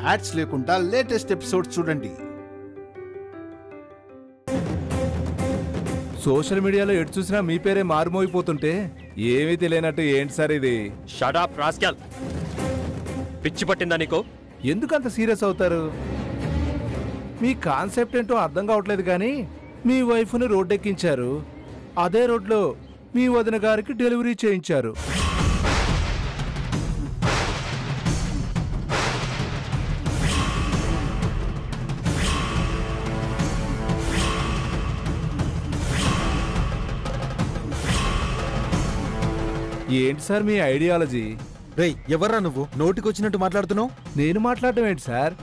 Ads లేకుండా latest episode చూడండి. Social మీడియాలో ఎటు చూసినా మీ పేరే మారుమోగిపోతుంటే ఏమీ తెలియనట్టు ఏంటి సార్ ఇది? Shut up rascal. పిచ్చి పట్టిందా నీకు? ఎందుకంత సీరియస్ అవుతారు? మీ కాన్సెప్ట్ ఏంటో అర్థం కావట్లేదు. కానీ మీ వైఫ్ని రోడ్డెక్కించారు, అదే రోడ్లో మీ వదిన గారికి డెలివరీ చేయించారు. ఏంటి సార్ మీ ఐడియాలజీ? రేయ్, ఎవర్రా నువ్వు? నోటికొచ్చినట్టు మాట్లాడుతున్నావు. నేను మాట్లాడటం ఏంటి సార్?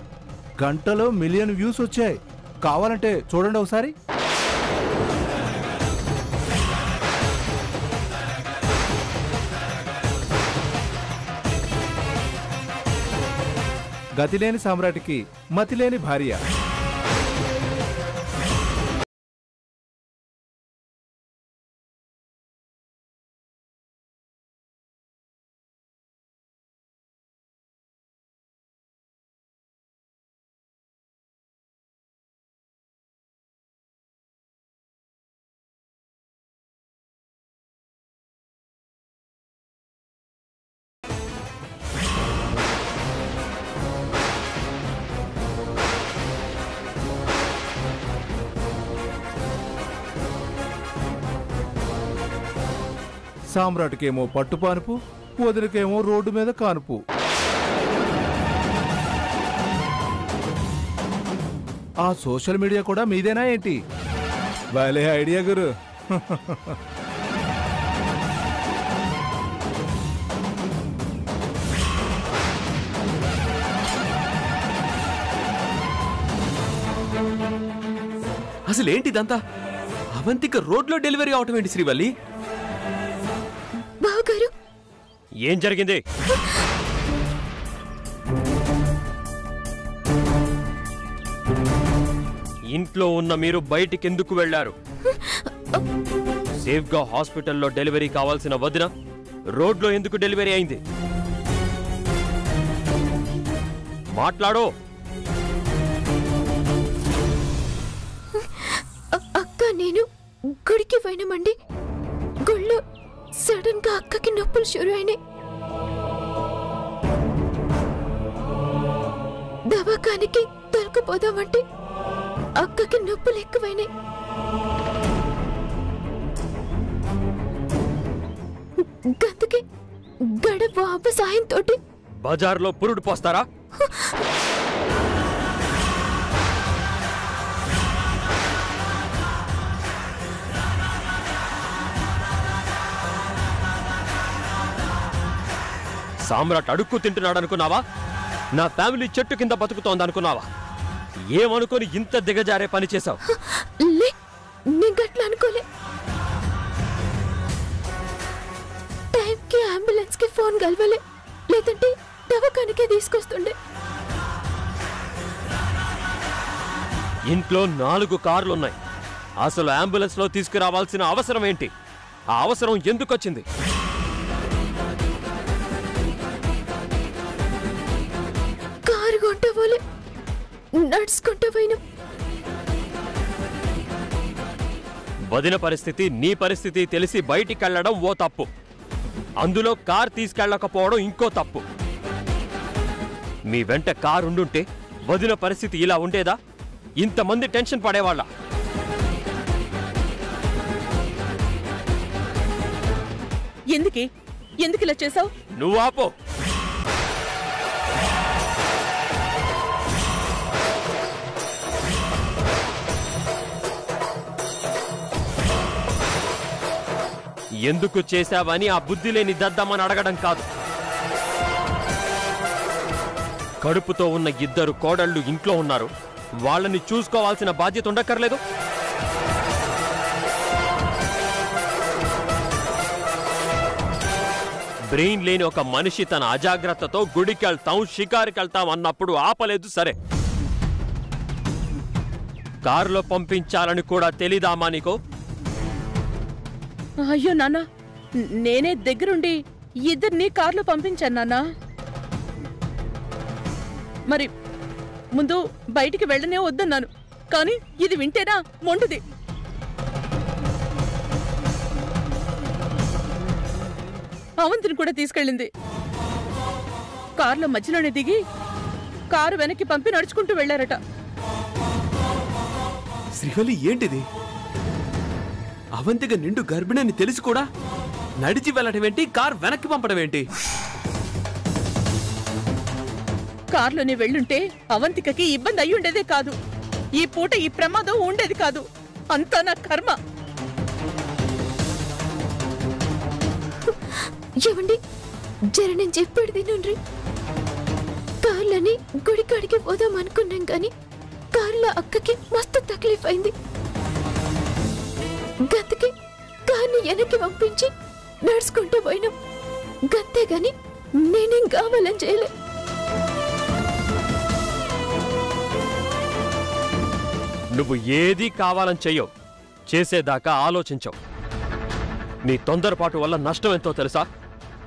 గంటలో 1 మిలియన్ వ్యూస్ వచ్చాయి. కావాలంటే చూడండి ఒకసారి. గతిలేని సామ్రాట్కి మతిలేని భార్య. సామ్రాట్కేమో పట్టుపానుపు, వదినకేమో రోడ్డు మీద కానుపు. ఆ సోషల్ మీడియా కూడా మీదేనా ఏంటి? భలే ఐడియా గురు. అసలేంటిదంతా? అవంతిక రోడ్లో డెలివరీ అవటం ఏంటి శ్రీవల్లి? బావగారు, ఏం జరిగింది? ఇంట్లో ఉన్న మీరు బయటికెందుకు వెళ్లారు? సేఫ్గా హాస్పిటల్లో డెలివరీ కావాల్సిన వదిన రోడ్లో ఎందుకు డెలివరీ అయింది? మాట్లాడో. అక్క నేను గుడికి పోయినామండి. గుళ్ళో సడన్ గా అక్కకి నొప్పులు షురు అయినాయి. దవాఖానికి తొలకపోదామంటే అక్కకి నొప్పులు ఎక్కువైనాయి. గంతకి గడ బాబు సాయంతో బజార్లో పురుడు పోస్తారా? సామ్రాట్ అడుక్కు తింటున్నాడు అనుకున్నావా? నా ఫ్యామిలీ చెట్టు కింద బతుకుతోంది అనుకున్నావా? ఏమనుకొని ఇంత దిగజారే పని చేశావు? అనుకోలే. టైంకి అంబులెన్స్ కి ఫోన్ కలవలే, లేదంటే దవాఖానకే తీసుకొస్తుండే. ఇంట్లో 4 కార్లున్నాయి. అసలు అంబులెన్స్ లో తీసుకురావాల్సిన అవసరం ఏంటి? ఆ అవసరం ఎందుకొచ్చింది? కారు కొంట పోలే, నడుచుకుంటూ పోయినా. వదిన పరిస్థితి, నీ పరిస్థితి తెలిసి బయటికెళ్లడం ఓ తప్పు, అందులో కార్ తీసుకెళ్లకపోవడం ఇంకో తప్పు. మీ వెంట కారు ఉండుంటే వదిన పరిస్థితి ఇలా ఉండేదా? ఇంతమంది టెన్షన్ పడేవాళ్ళ? ఎందుకు ఇలా చేసావు? నువ్వు ఆపో. ఎందుకు చేశావని ఆ బుద్ధి లేని దద్దమ్మని అడగడం కాదు. కడుపుతో ఉన్న 2 కోడళ్ళు ఇంట్లో ఉన్నారు, వాళ్ళని చూసుకోవాల్సిన బాధ్యత ఉండక్కర్లేదు? బ్రెయిన్ లేని ఒక మనిషి తన అజాగ్రత్తతో గుడికెళ్తాం, షికారుకెళ్తాం అన్నప్పుడు ఆపలేదు సరే, కారులో పంపించాలని కూడా తెలీదామా నీకు? అయ్యో నాన్న, నేనే దగ్గరుండి 2 కార్లో పంపించాను నాన్న. మరి ముందు బయటికి వెళ్ళనే వద్దన్నాను, కానీ ఇది వింటేనా మొండిది. అవంతిని కూడా తీసుకెళ్ళింది. కారులో మధ్యలోనే దిగి కారు వెనక్కి పంపి నడుచుకుంటూ వెళ్లారట. శ్రీవల్లి ఏంటిది? అవంతిక నిండు గర్భిణి తెలిసి కూడా నడిచి వెళ్ళడం ఏంటి, కార్ వెనక్కి పంపడం ఏంటి? కారులోనే వెళ్ళుంటే అవంతికకి ఇబ్బంది అయి ఉండేదే కాదు. ఈ పూట ఈ ప్రమాదం ఉండేది కాదు. అంతా నా కర్మ. ఏమండి, జర నేను చెప్పాడు తినండి. కార్లని గుడికాడికి పోదాం అనుకున్నాం కానీ కారులో అక్కకి మస్తు తక్లీఫ్ అయింది. గంతకి కార్ని వెనక్కి పంపించి నడుచుకుంటూ పోయినాం. గంతే గాని నేనేం కావాలని చేయలే. నువ్వు ఏదీ కావాలని చెయ్యవు, చేసేదాకా ఆలోచించవు. నీ తొందరపాటు వల్ల నష్టం ఎంతో తెలుసా?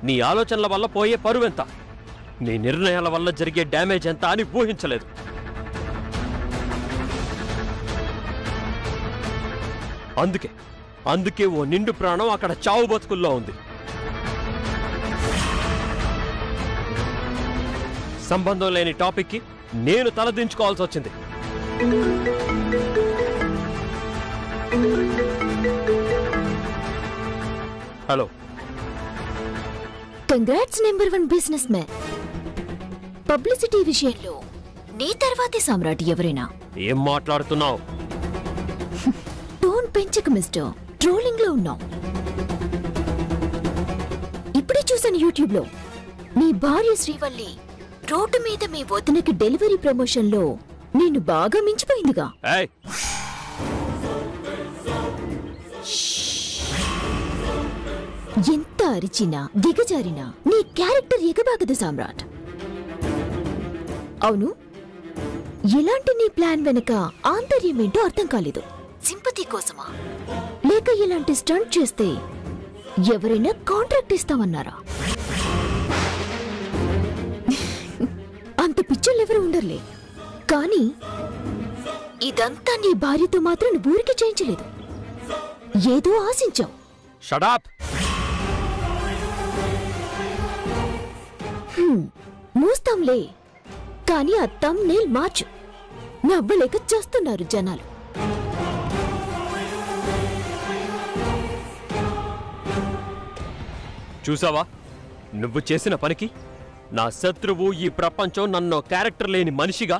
నీ ఆలోచనల వల్ల పోయే పరువెంత? నీ నిర్ణయాల వల్ల జరిగే డ్యామేజ్ ఎంత అని ఊహించలేదు. అందుకే ఓ నిండు ప్రాణం అక్కడ చావు బతుకుల్లో ఉంది. సంబంధం లేని టాపిక్కి నేను తలదించుకోవాల్సి వచ్చింది. Hello, congrats number 1 business man. Publicity విషయంలో నీ తర్వాతే సామ్రాట్ ఎవరైనా. ఏం మాట్లాడుతున్నావు? టోన్ పెంచక మిస్టర్, ట్రోలింగ్ లో ఉన్నావు. ఇప్పుడే చూసాను యూట్యూబ్ లో నీ భార్య శ్రీవల్లి రోడ్డు మీద మీ వదినకి డెలివరీ ప్రమోషన్ లో నిన్ను బాగా మించిపోయిందిగా. ఏయ్, ఎంత అరిచినా దిగజారినా నీ క్యారెక్టర్ ఎగబాగదు సామ్రాట్. అవును, ఇలాంటి నీ ప్లాన్ వెనక ఆంతర్యం ఏంటో అర్థం కాలేదు. సింపతి కోసమా, లేక ఇలాంటి స్టంట్ చేస్తే ఎవరైనా కాంట్రాక్ట్ ఇస్తామన్నారా? అంత పిచ్చోళ్ళెవరూ ఉండర్లే, కానీ ఇదంతా నీ భార్యతో మాత్రం నువ్వు ఊరికే చేయించలేదు, ఏదో ఆశించావు. Shut up. మూస్తాంలే, కానీ ఆ థంబ్నెయిల్ మార్చు. నవ్వలేక చేస్తున్నారు జనాలు. చూసావా, నువ్వు చేసిన పనికి నా శత్రువు ఈ ప్రపంచం నన్ను క్యారెక్టర్ లేని మనిషిగా,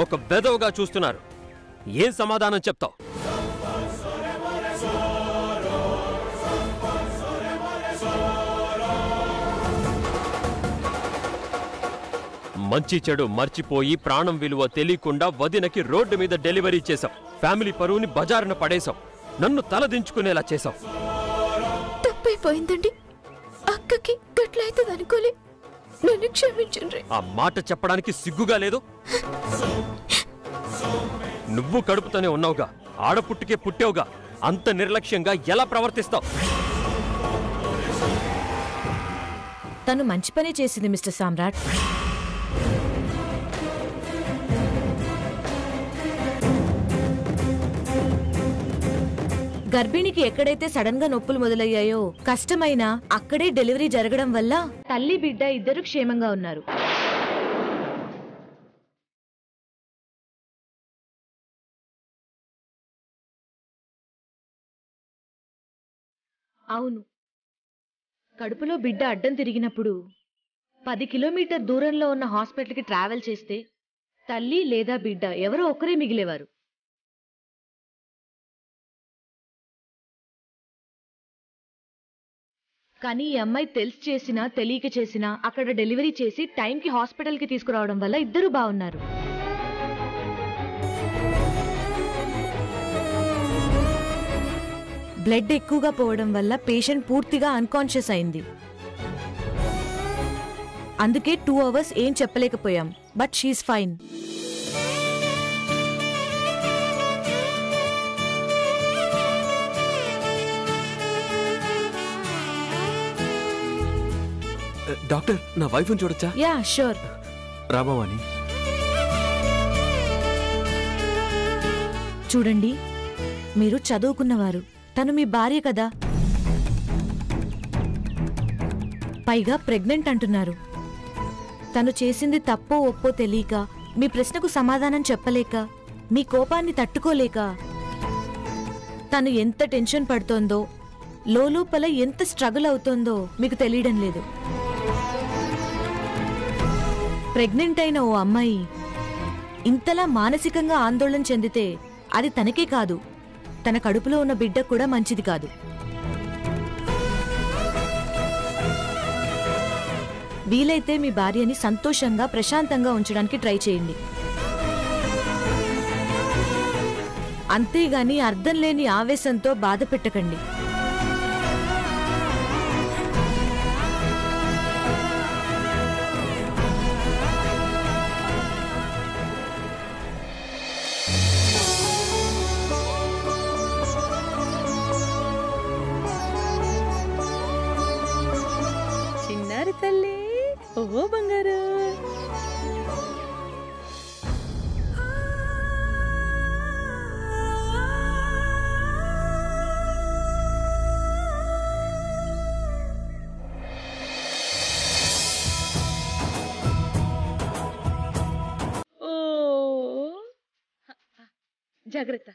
ఒక వెధవగా చూస్తున్నారు. ఏం సమాధానం చెప్తావు? మంచి చెడు మర్చిపోయి ప్రాణం విలువ తెలియకుండా వదినకి రోడ్డు మీద డెలివరీ చేశావు. ఫ్యామిలీ పరువుని బజారున పడేశావు. నన్ను తలదించుకునేలా చేశావు. తప్పైపోయిందండి, అక్కకి గట్లయితుంది అనుకోలే, నన్ను క్షమించండి. ఆ మాట చెప్పడానికి సిగ్గుగా లేదు? నువ్వు కడుపుతోనే ఉన్నావుగా, ఆడపుట్టుకే పుట్టావుగా, అంత నిర్లక్ష్యంగా ఎలా ప్రవర్తిస్తావు? తను మంచి పని చేసింది మిస్టర్ సామ్రాట్. గర్భిణికి ఎక్కడైతే సడన్ గా నొప్పులు మొదలయ్యాయో, కష్టమైనా అక్కడే డెలివరీ జరగడం వల్ల తల్లి బిడ్డ ఇద్దరు క్షేమంగా ఉన్నారు. అవును, కడుపులో బిడ్డ అడ్డం తిరిగినప్పుడు 10 కిలోమీటర్ దూరంలో ఉన్న హాస్పిటల్కి ట్రావెల్ చేస్తే తల్లి లేదా బిడ్డ ఎవరో ఒకరే మిగిలేవారు. కానీ ఈ అమ్మాయి తెలిసి చేసినా తెలియక చేసినా అక్కడ డెలివరీ చేసి టైంకి హాస్పిటల్కి తీసుకురావడం వల్ల ఇద్దరు బాగున్నారు. బ్లడ్ ఎక్కువగా పోవడం వల్ల పేషెంట్ పూర్తిగా అన్కాన్షియస్ అయింది. అందుకే 2 అవర్స్ ఏం చెప్పలేకపోయాం, బట్ షీఈస్ ఫైన్. డాక్టర్, నా వైఫ్ని చూడొచ్చా? Yeah, sure. రాభవాని, చూడండి, మీరు చదువుకున్నవారు, తను మీ భార్య కదా. పైగా ప్రెగ్నెంట్ అంటున్నారు. తను చేసింది తప్పో ఒప్పో తెలియక, మీ ప్రశ్నకు సమాధానం చెప్పలేక, మీ కోపాన్ని తట్టుకోలేక తను ఎంత టెన్షన్ పడుతోందో, లోపల ఎంత స్ట్రగుల్ అవుతోందో మీకు తెలియడం లేదు. ప్రెగ్నెంట్ అయిన ఓ అమ్మాయి ఇంతలా మానసికంగా ఆందోళన చెందితే అది తనకే కాదు, తన కడుపులో ఉన్న బిడ్డకు కూడా మంచిది కాదు. వీలైతే మీ భార్యని సంతోషంగా ప్రశాంతంగా ఉంచడానికి ట్రై చేయండి. అంతేగాని అర్థం లేని ఆవేశంతో బాధ పెట్టకండి. చిన్నారి తల్లి, ఓ బంగారు. జాగ్రత్త.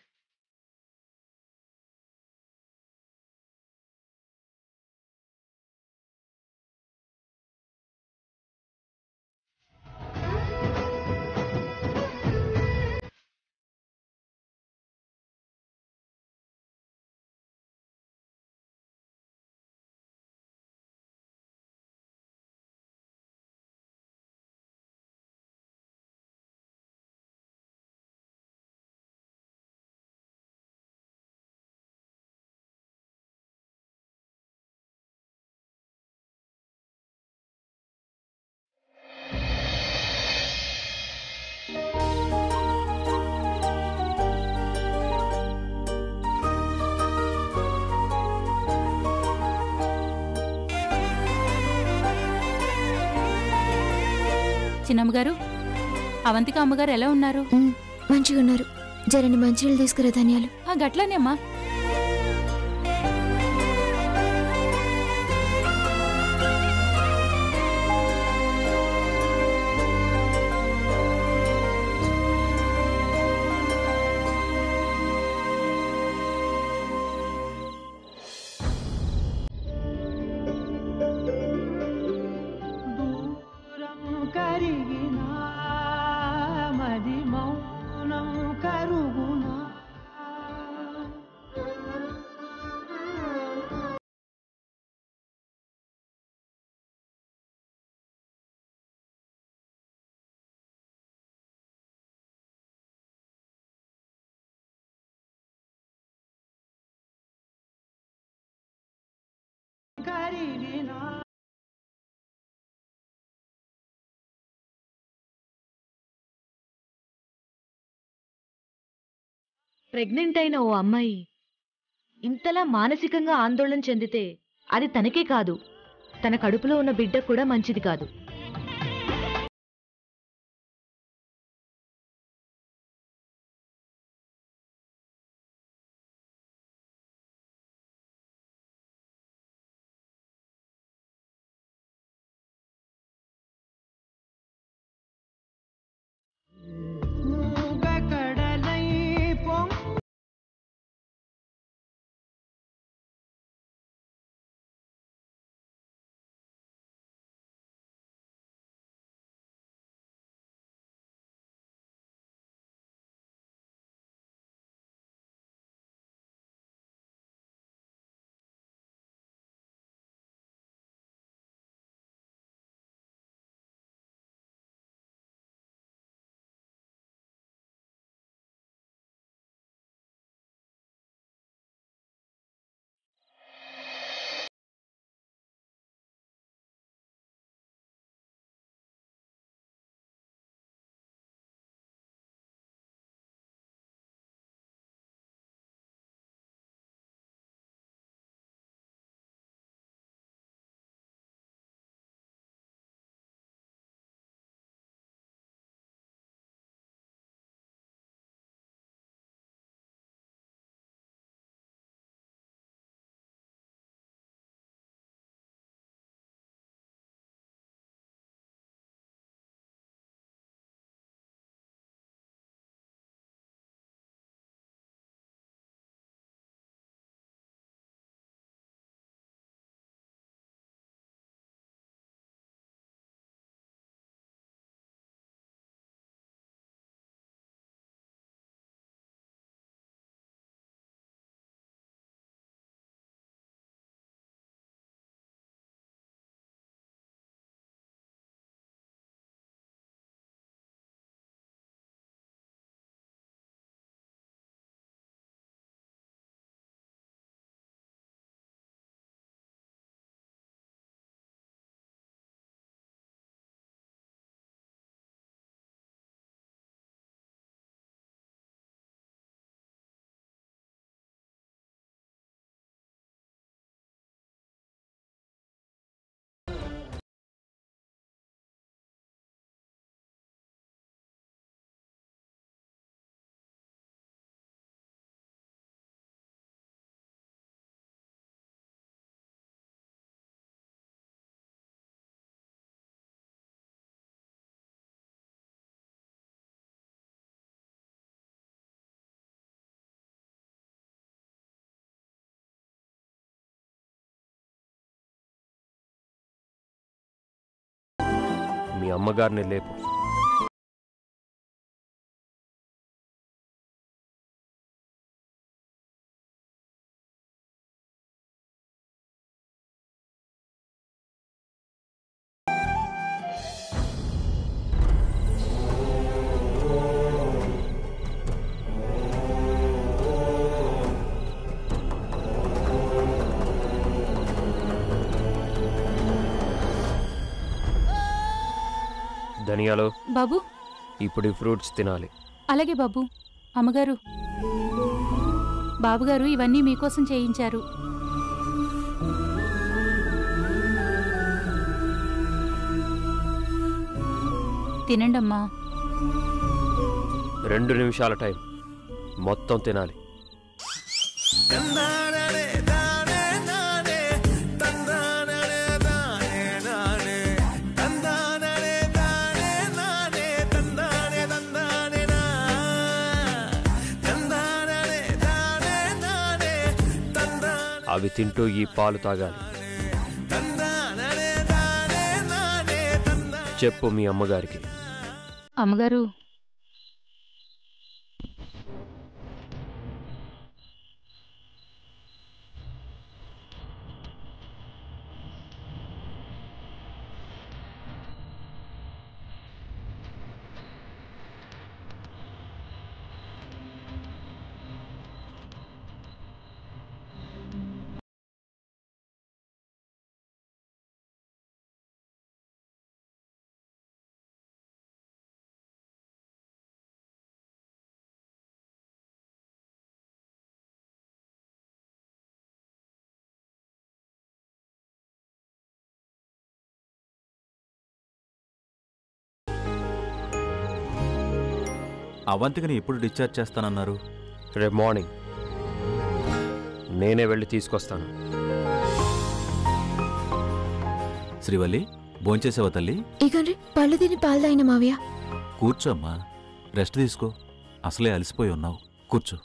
చిన్నమ్మగారు, అవంతిక అమ్మగారు ఎలా ఉన్నారు? మంచిగా ఉన్నారు. జరని మంచినీళ్ళు తీసుకురా ధన్యాలు. గట్లానే అమ్మా. ప్రెగ్నెంట్ అయిన ఓ అమ్మాయి ఇంతలా మానసికంగా ఆందోళన చెందితే అది తనకే కాదు, తన కడుపులో ఉన్న బిడ్డకు కూడా మంచిది కాదు. మీ అమ్మగారిని లేపు. ధనియాలు బాబు, ఇప్పుడు ఈ ఫ్రూట్స్ తినాలి. అలాగే బాబు. అమ్మగారు, బాబుగారు ఇవన్నీ మీకోసం చేయించారు. తినండమ్మా. 2 నిమిషాల టైం, మొత్తం తినాలి. అవి తింటూ ఈ పాలు తాగాలి. చెప్పు మీ అమ్మగారికి. అమ్మగారు, అవంతికని ఎప్పుడు డిశ్చార్జ్ చేస్తానన్నారు? రేపు మార్నింగ్ నేనే వెళ్ళి తీసుకొస్తాను. శ్రీవల్లి, భోంచేసావా తల్లి? ఇగండి పళ్ళు తిని పాలు తాగిన మావయ్య. కూర్చోమ్మా, రెస్ట్ తీసుకో. అసలే అలసిపోయి ఉన్నావు, కూర్చో.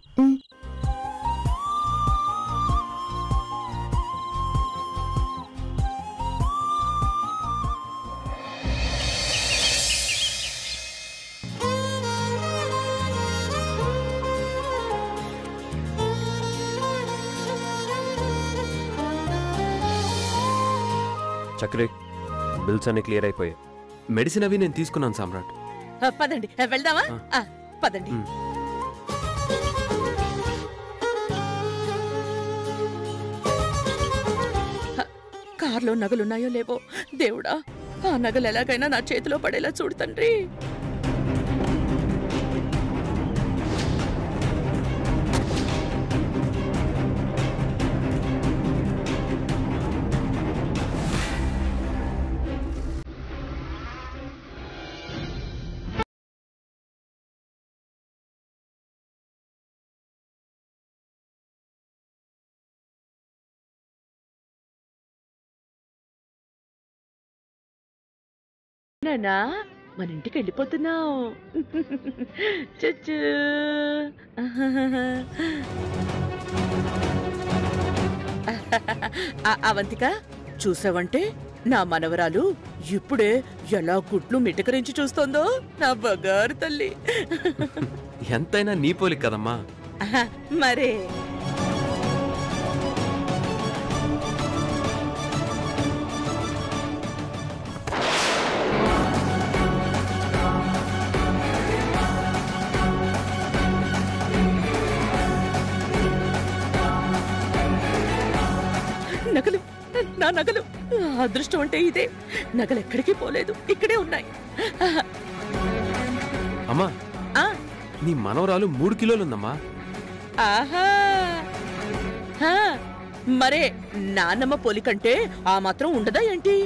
చక్రి, బిల్స్ అన్ని క్లియర్ అయిపోయాయి. మెడిసిన్ అవి నేను తీసుకున్నాను సామ్రాట్. పదండి వెళ్దామా? పదండి. కార్లో నగలున్నాయో లేవో దేవుడా, ఆ నగలు ఎలాగైనా నా చేతిలో పడేలా చూడు తండ్రి. నానా, మన ఇంటికి వెళ్ళిపోతున్నావు. చచ్చు. అవంతిక, చూసావంటే నా మనవరాలు ఇప్పుడే ఎలా గుడ్లు మిటకరించి చూస్తోందో. నా బంగారు తల్లి. ఎంతైనా నీ పోలిక కదమ్మా. మరే నగలు, నా నగలు. అదృష్టం అంటే ఇదే. నగలు ఎక్కడికి పోలేదు, ఇక్కడే ఉన్నాయి. అమ్మా, నీ మనవరాలు 3 కిలోలుందమ్మా. ఆహా, మరే నాన్నమ్మ పోలికంటే ఆ మాత్రం ఉండదా ఏంటి?